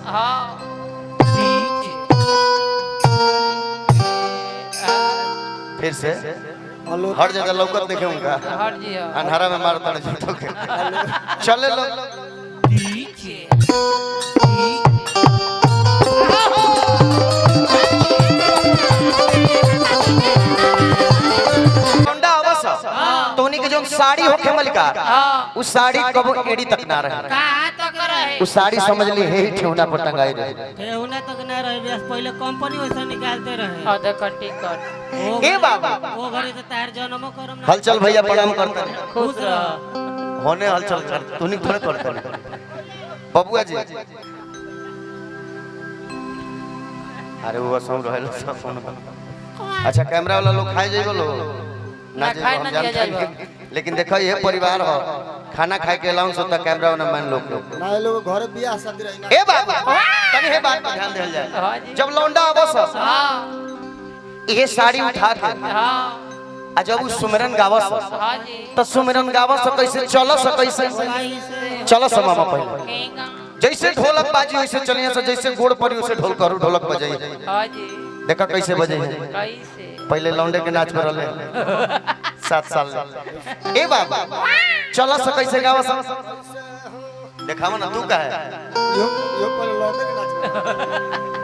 हाँ फिर से हर जगह लौकत देखे उनका हर जी हाँ अंधारा में मारता नहीं झूठों के चले लो तोनी के जो साड़ी होखे मलिकार उस साड़ी कबो एड़ी तक ना रहे कहाँ तक रहे उस साड़ी समझ ली है ठेहुना पर टंगाई रहे ठेहुना तक ना रहे बस पहले कंपनी वैसा निकालते रहे आधा टिकट ए बाबा वो घरे तो तार जन्मो करम ना हलचल भैया प्रणाम करते हैं खुश रह होने हलचल कर तूनी थोड़े करते हैं बबुआ जी अरे वो सौ रहल सब फोन अच्छा कैमरा वाला लोग खाए जाइबो लो ना खाए हम ना जानते दिया हैं लेकिन देखो ये परिवार हो खाना खाए के अलाउंस होता कैमरा वाला मान लोग ना लोग घर बियाह शादी रही ना ए बाबा तनी हे बात पर ध्यान देल हाँ जाए जी। जब लौंडा आवस हाँ ये साड़ी उठा के हाँ आ जब उ सुमिरन गावस हाँ जी तो सुमिरन गावस कैसे चलस कैसे चलस मामा पहले केंगा जैसे ढोलक बाजी वैसे चलिए से जैसे गोड़ पड़ी वैसे ढोल करू ढोलक बजाई हाँ जी देखा कैसे बजे कैसे पहले लौंडे के नाच में रहले 7 साल ए बाबा चला से कैसे गावा देखावा ना तू का है यो पर लौटे के नाच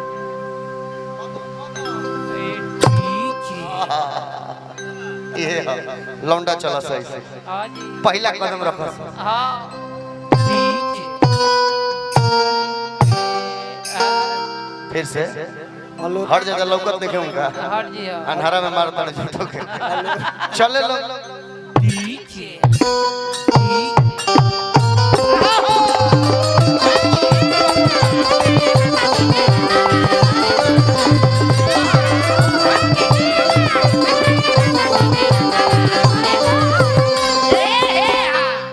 ये लौंडा चला से ऐसे हाँ जी पहला कदम रखो हाँ फिर से हेलो हर जगह लौकत देखे उनका हर जी हाँ अंधारा में मारता नहीं झूठों के चले लो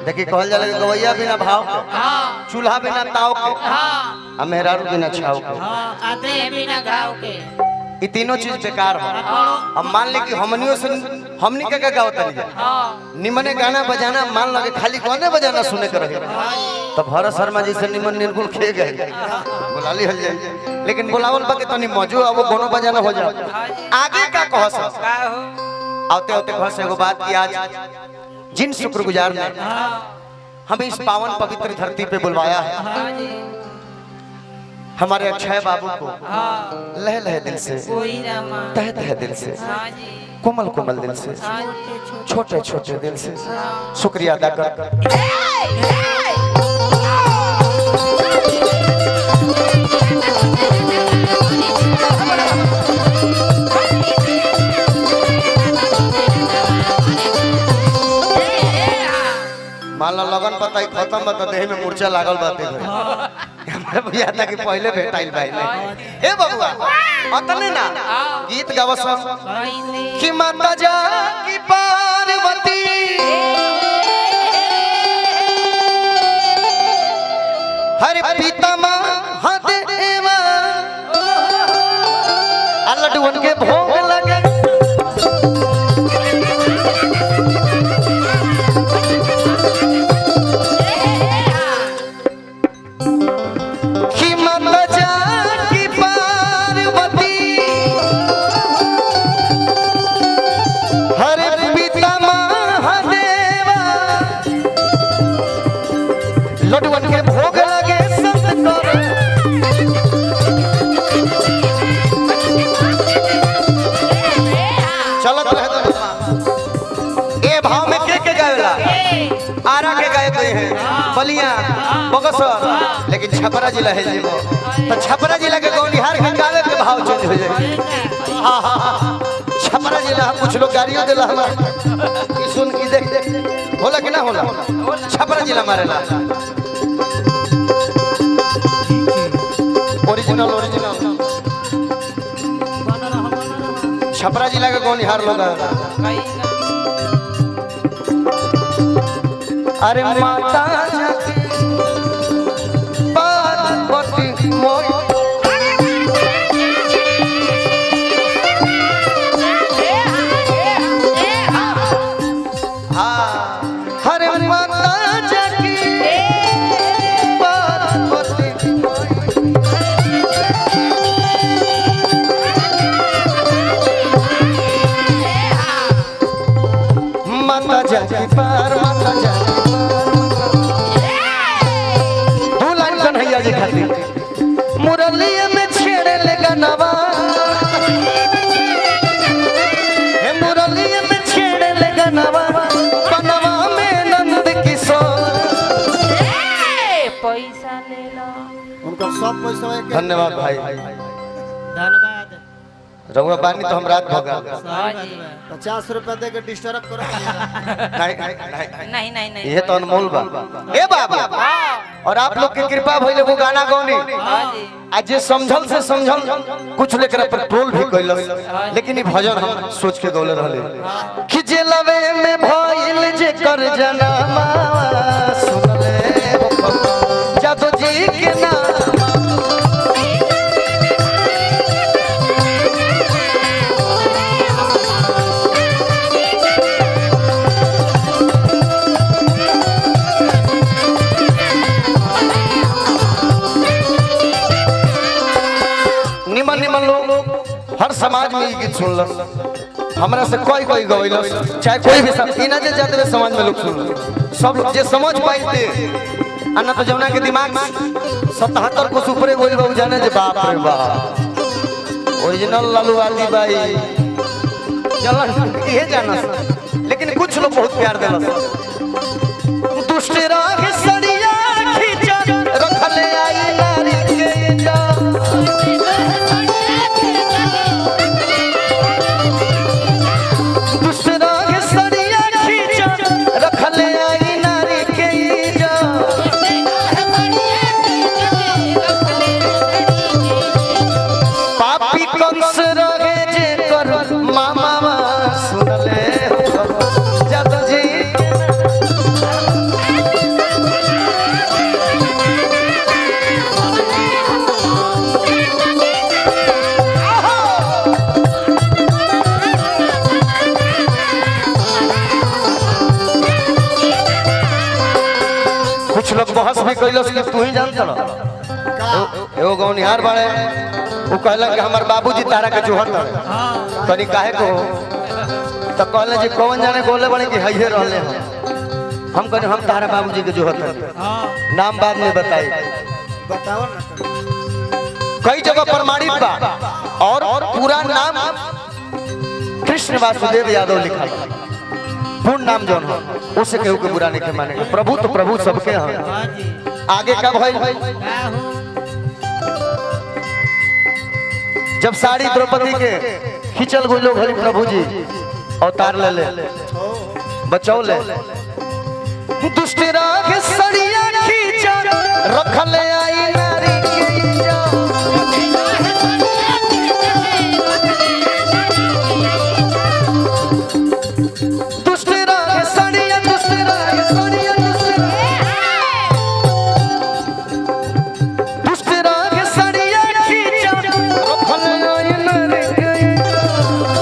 देखिए कहल जाला कि गवैया बिना भाव के हाँ चूल्हा बिना ताव के हाँ आ मेहरारू बिना छाव के आते बिना घाव के ये तीनों चीज बेकार हो अब मान ले कि हमनियों से हमनी के गावत नहीं हाँ निमने गाना बजाना मान लगे खाली गाने बजाना सुने के रहे तो भरत शर्मा जी से निमन निर्गुण खे गए बुला ली हल जाए लेकिन बुलावल बा के तनी मौजू अब गाना बजाना हो जाए आगे का कह सब का हो आते आते घर से एगो बात की आज जिन शुक्रगुजार ने हमें इस पावन पवित्र धरती पे बुलवाया है हाँ जी हमारे अक्षय बाबू को हाँ लह लह दिल से कोई रामा तह तह दिल से हाँ जी कोमल कोमल दिल से हाँ जी छोटे छोटे दिल से शुक्रिया अदा कर मान लो लगन पता ही खत्म बता देह में मूर्छा लागल बाते हमारे भैया था कि पहले भेटाइल भाई हे बबुआ अतने ना गीत गावस कि माता जा की पार्वती हरे पिता महादेवा लड्डुअन के भोग लगे लड्डुअन के भोग लगे संत कर चलत रहे तो ए भाव में के गावेला आरा के गाए गए हैं बलिया बगसर लेकिन छपरा जिला है जीवो तो छपरा जिला के गौनिहार के गावे के भाव चेंज हो जाए हां हां छपरा जिला कुछ लोग गाड़ियों देला हमारा ई सुन ई देख होला कि ना होला छपरा जिला मारेला ओरिजिनल ओरिजिनल छपरा जिला के गौनिहार लोग अरे माता पार्वती मोई हरे माता जाकी पार्वती खातिर मुरलिया में छेड़े लगा नवा हे मुरलिया में छेड़े लगा नवा बनवा में नंद किशोर पैसा ले लो। उनका सब पैसा है धन्यवाद भाई धन्यवाद। रहुआ बानी तो हम रात भगा हाँ जी। 50 रुपया दे के डिस्टर्ब करो नहीं नहीं नहीं ये तो अनमोल बा ए बाबा और आप लोग की कृपा भइले वो गाना गौनी हाँ जी। आज जे समझल से समझल कुछ लेकर पर ट्रोल भी कैलस लेकिन ई भजन हम सोच के गौले रहले कि जे लवे में भइल जे कर जनमा सुनले जादू जी के नाम निमन निमन लोग हर समाज में ये गीत सुनल हमरा से कोई कोई गवैल चाहे कोई भी इना जे जाते समाज में लोग सुनल सब लोग जे समझ पाइते अन्ना तो जमुना के दिमाग 77 को ऊपरे गोल बाबू जाने जे बाप रे बाप ओरिजिनल लालू आदि भाई चलन ये जाना लेकिन कुछ लोग बहुत प्यार देलस दुष्ट राग सड़िया खींचा रखले आई नारी के जा कुछ लोग बहस भी कैलस कि तू ही जानत रह एगो गौनिहार बाड़े वो कहलन कि हमर बाबूजी तारा के जोहत है तनी काहे को तो कहले जी कौन जाने बोले बड़े कि हइहे रहले हम कहने हम तारा बाबूजी के जोहत है नाम बाद में बताई बताओ ना कई जगह प्रमाणित बा और पूरा नाम कृष्ण वासुदेव यादव लिखा है पूर्ण नाम जौन हो उसे केहू के बुरा नहीं माने प्रभु तो प्रभु सबके हैं हाँ जी। आगे कब भइल का हो? जब साड़ी द्रौपदी के खींचल गुलो घड़ी प्रभु जी अवतार ले ले बचाओ ले दुष्ट राग सड़िया खींचा रखल आई नारी के जा दुष्ट राग सड़िया दुष्ट राग सड़िया दुष्ट राग सड़िया खींचा रखल आई नारी के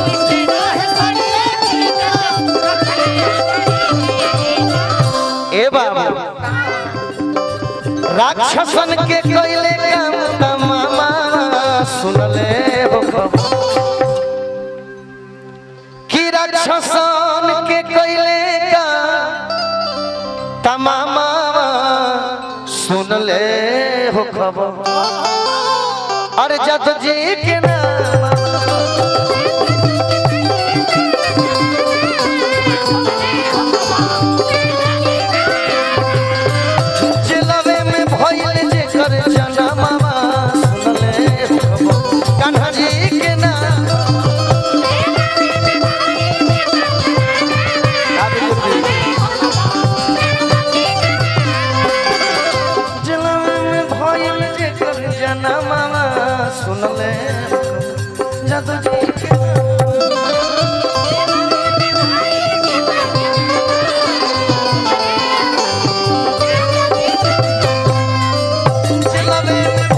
ए बाबा राक्षसन के कैले काम तमामा सुनले हो कि राक्षसन के कैले काम तमामा सुनले हो खबर अरे जद जी के नाम जिलवे में भइल जे कर जनमा सुनले हो कान्हा जी के नाम जिलवे में भइल जे कर जनमा सुनले जद जी के जिलवे में